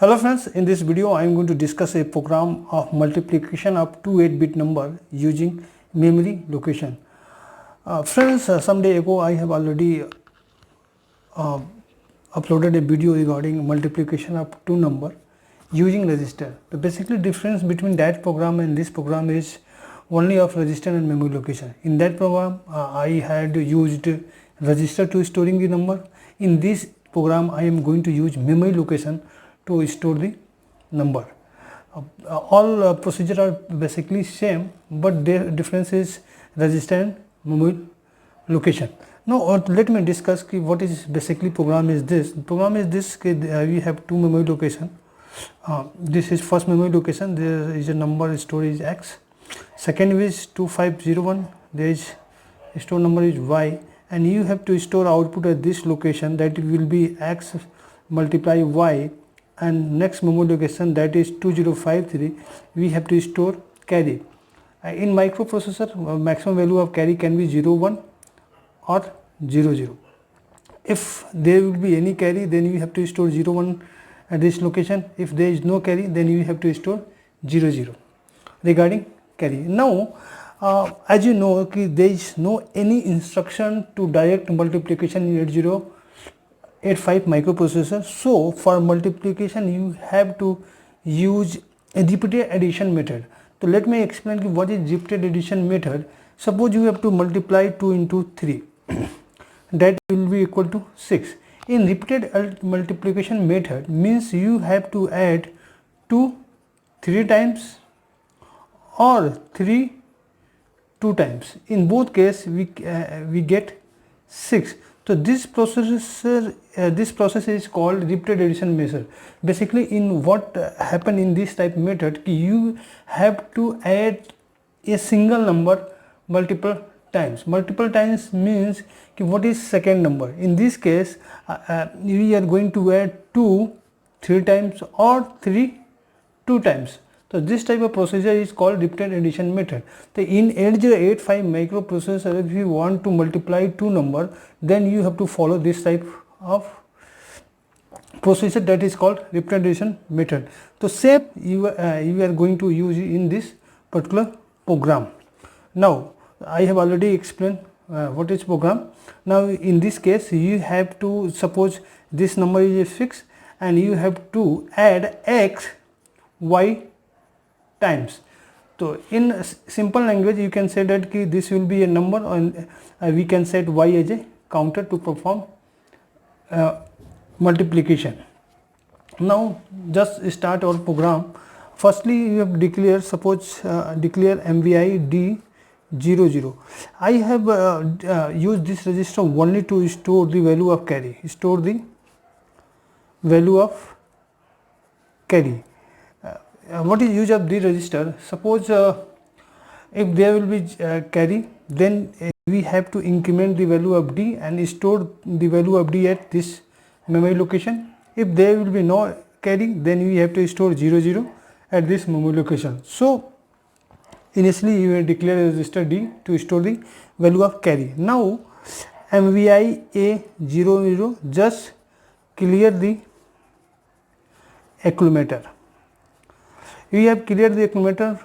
Hello friends, in this video I am going to discuss a program of multiplication of two 8-bit number using memory location. Friends, some day ago I have already uploaded a video regarding multiplication of two number using register. The basically difference between that program and this program is only of register and memory location. In that program I had used register to storing the number. In this program I am going to use memory location to store the number. All procedure are basically same, but the difference is register and memory location. Now let me discuss what is basically program is this. Program is this, we have two memory location. This is first memory location, there is a number stored is x. Second is 2501, there is store number is y, and you have to store output at this location, that will be x multiply y, and next memory location, that is 2053, we have to store carry. In microprocessor maximum value of carry can be 01 or 00. If there will be any carry, then you have to store 01 at this location. If there is no carry, then you have to store 00 regarding carry. Now as you know, there is no any instruction to direct multiplication in 8085 microprocessor. So for multiplication you have to use a repeated addition method. So let me explain what is repeated addition method. Suppose you have to multiply 2 into 3 that will be equal to 6. In repeated multiplication method means you have to add 2 3 times or 3 2 times. In both case we get 6. So this process is called repeated addition method. Basically, in what happen in this type method, you have to add a single number multiple times. Multiple times means what is second number. In this case we are going to add 2 3 times or 3 2 times. So this type of procedure is called repeated addition method. So in 8085 microprocessor, if you want to multiply two number, then you have to follow this type of procedure, that is called repeated addition method. So same you are going to use in this particular program. Now I have already explained what is program. Now in this case you have to, suppose this number is fixed and you have to add x y times. So in simple language you can say that this will be a number, and we can set y as a counter to perform multiplication. Now just start our program. Firstly you have declare, suppose declare MVI D00. I have used this register only to store the value of carry. Store the value of carry. What is use of the register? Suppose if there will be carry, then we have to increment the value of D and store the value of D at this memory location. If there will be no carry, then we have to store 00 at this memory location. So initially you will declare a register D to store the value of carry. Now MVI A00, just clear the accumulator. We have cleared the accumulator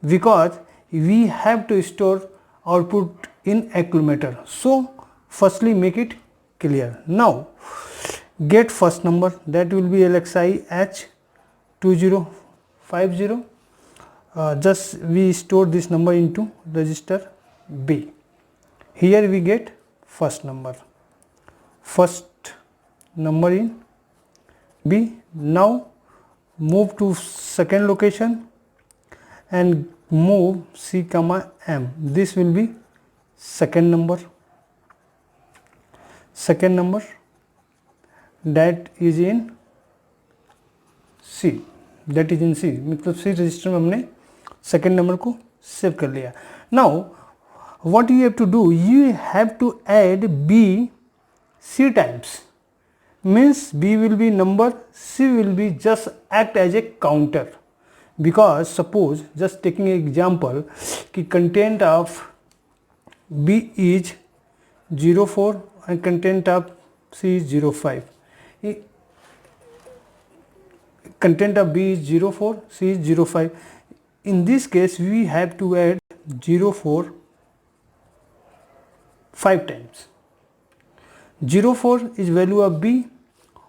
because we have to store output in accumulator. So firstly make it clear. Now get first number, that will be LXI H2050. Just we store this number into register B. Here we get first number in B. Now move to second location and move C comma M. This will be second number that is in C, मतलब C register में हमने second number को save कर लिया. Now what you have to do, you have to add B C times. Means B will be number, C will be just act as a counter. Because suppose, just taking an example, कि content of B is 04 and content of C is 05. content of B is 04, C is 05. In this case we have to add 04 5 times. 04 is value of B,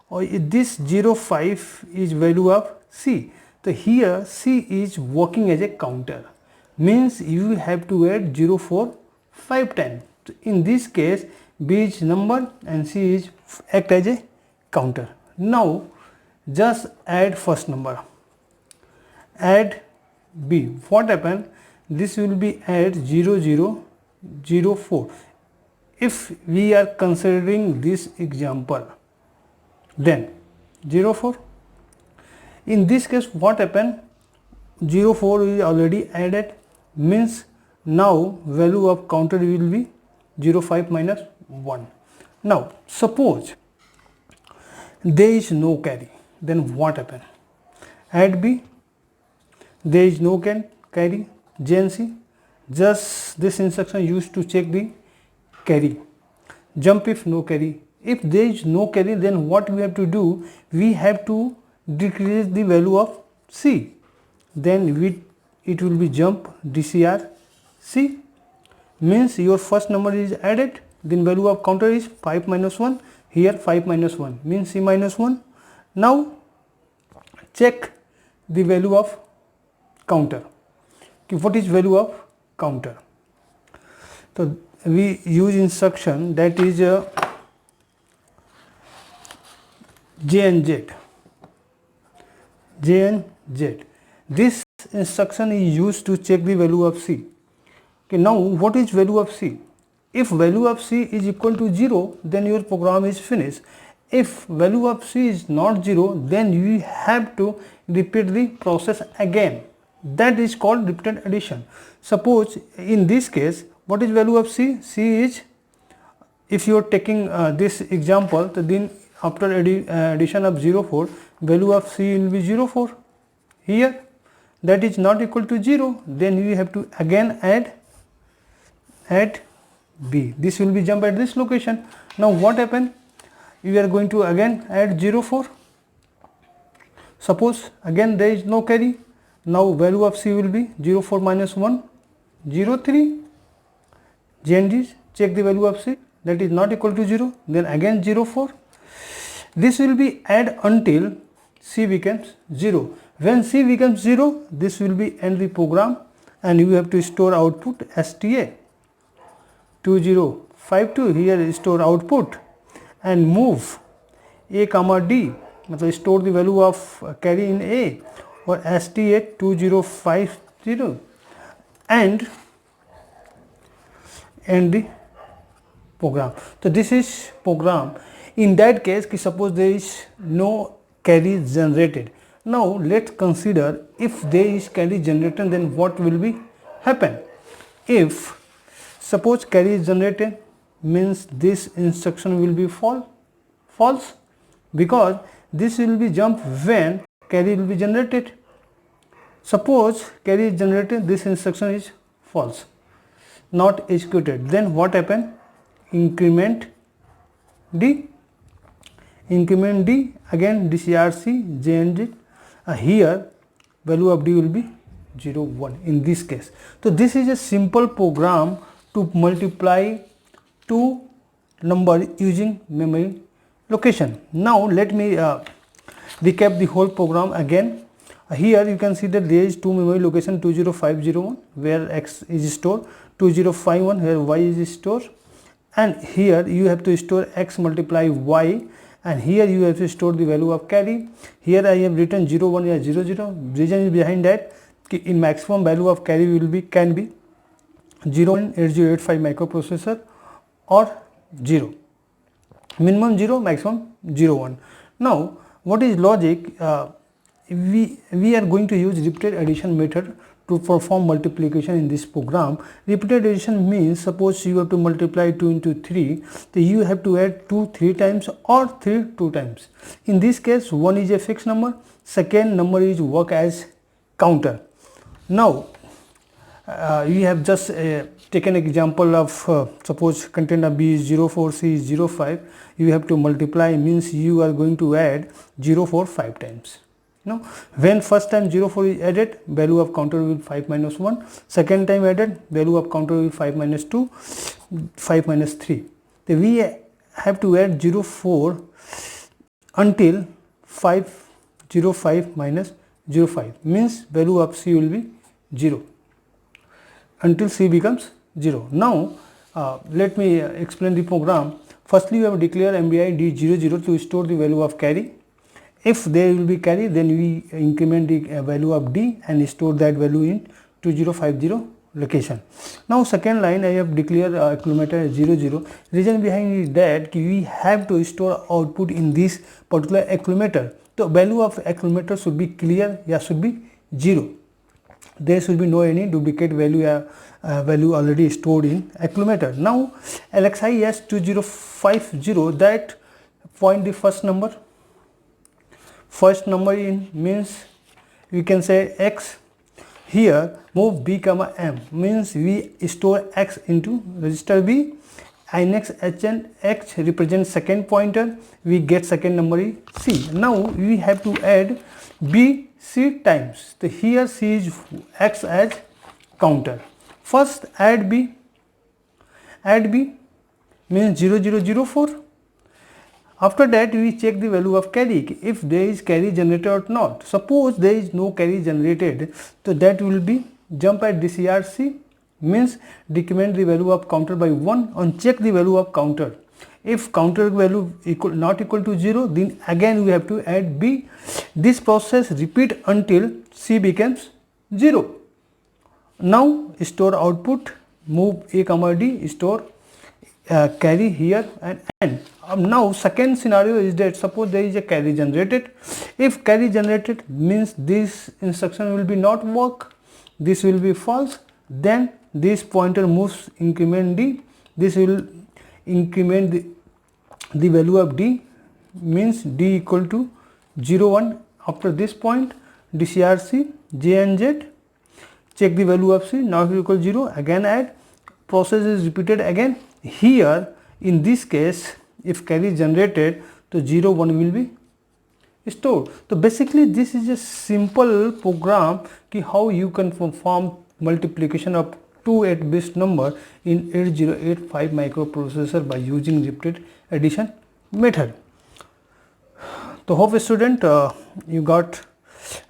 or this 05 is value of C. So here C is working as a counter, means you have to add 04 5 times. So in this case B is number and C is act as a counter. Now just add first number, add B. What happen? This will be add 0004. If we are considering this example, then 04. In this case what happen? 04 is already added, means now value of counter will be 05 minus 1. Now suppose there is no carry, then what happen? Add B. There is no carry, JNC. Just this instruction used to check the carry. Jump if no carry. If there is no carry, then what we have to do? We have to decrease the value of C. Then it will be jump DCR C. Means your first number is added, then value of counter is 5 minus 1. Here 5 minus 1 means C minus 1. Now check the value of counter. What is value of counter? So we use instruction that is J and Z. This instruction is used to check the value of C. Okay, now what is value of C? If value of C is equal to 0, then your program is finished. If value of C is not 0, then you have to repeat the process again. That is called repeated addition. Suppose in this case, what is value of C? C is, if you are taking this example, then after addition of 04, value of C will be 04. Here that is not equal to 0, then you have to again add B. This will be jump at this location. Now what happen? You are going to again add 04. Suppose again there is no carry. Now value of C will be 04 minus 1, 03. JNDs, check the value of C, that is not equal to 0. Then again 04. This will be add until C becomes 0. When C becomes 0, this will be end the program and you have to store output STA 2052. Here store output and move A comma D, मतलब store the value of carry in A or STA 2050 and end the program. So this is program. In that case, suppose there is no carry generated. Now let's consider if there is carry generated, then what will be happen? If suppose carry is generated, means this instruction will be false, because this will be jump when carry will be generated. Suppose carry is generated, this instruction is false, not executed. Then what happen? Increment D. Again DCRC JNZ. Here value of D will be 01 in this case. So this is a simple program to multiply two number using memory location. Now let me recap the whole program again. Here you can see that there is two memory location 20501 where X is stored, 2051 where Y is stored, and here you have to store X multiply Y, and here you have to store the value of carry. Here I have written 01 as 00. Reason is behind that in maximum value of carry will be can be 0.8085 microprocessor or 0. Minimum 0, maximum 01. Now what is logic? We are going to use repeated addition method to perform multiplication in this program. Repeated addition means suppose you have to multiply 2 into 3, so you have to add 2 3 times or 3 2 times. In this case 1 is a fixed number, second number is work as counter. Now we have just taken example of suppose content of B is 04, C is 05. You have to multiply, means you are going to add 04 5 times. Now when first time 04 is added, value of counter will be 5 minus 1, second time added, value of counter will be 5 minus 2, 5 minus 3. So we have to add 04 until 505 minus 05, means value of C will be 0 until C becomes 0. Now let me explain the program. Firstly, we have declared MBI D00 to store the value of carry. If there will be carry, then we increment the value of D and store that value in 2050 location. Now second line, I have declared accumulator 00. Reason behind is that we have to store output in this particular accumulator. The value of accumulator should be clear, should be 0. There should be no any duplicate value value already stored in accumulator. Now LXI S2050, that point the first number in means we can say X. Here move B comma M means we store X into register B, and X, H and X represent second pointer, we get second number is C. Now we have to add B C times. So here C is X as counter. First add B means 0004. After that we check the value of carry, if there is carry generated or not. Suppose there is no carry generated, so that will be jump at DCRC, means decrement the value of counter by 1 and check the value of counter. If counter value not equal to 0, then again we have to add B. This process repeat until C becomes 0. Now store output, move A comma D, store carry here and N. Now second scenario is that suppose there is a carry generated. If carry generated means this instruction will be not work, this will be false, then this pointer moves increment D, this will increment the value of D, means D equal to 0 1. After this point DCRC J and Z, check the value of C, not equal 0, again add, process is repeated again. Here in this case, if carry is generated, so 0 1 will be stored. So basically this is a simple program ki how you can perform multiplication of two 8-bit number in 8085 microprocessor by using repeated addition method. So hope student you got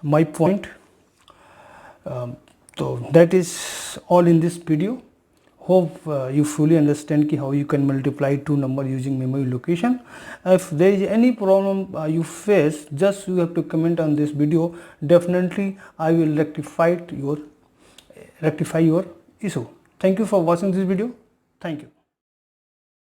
my point. So that is all in this video. Hope you fully understand how you can multiply two numbers using memory location. If there is any problem you face, just you have to comment on this video. Definitely I will rectify your issue. Thank you for watching this video. Thank you.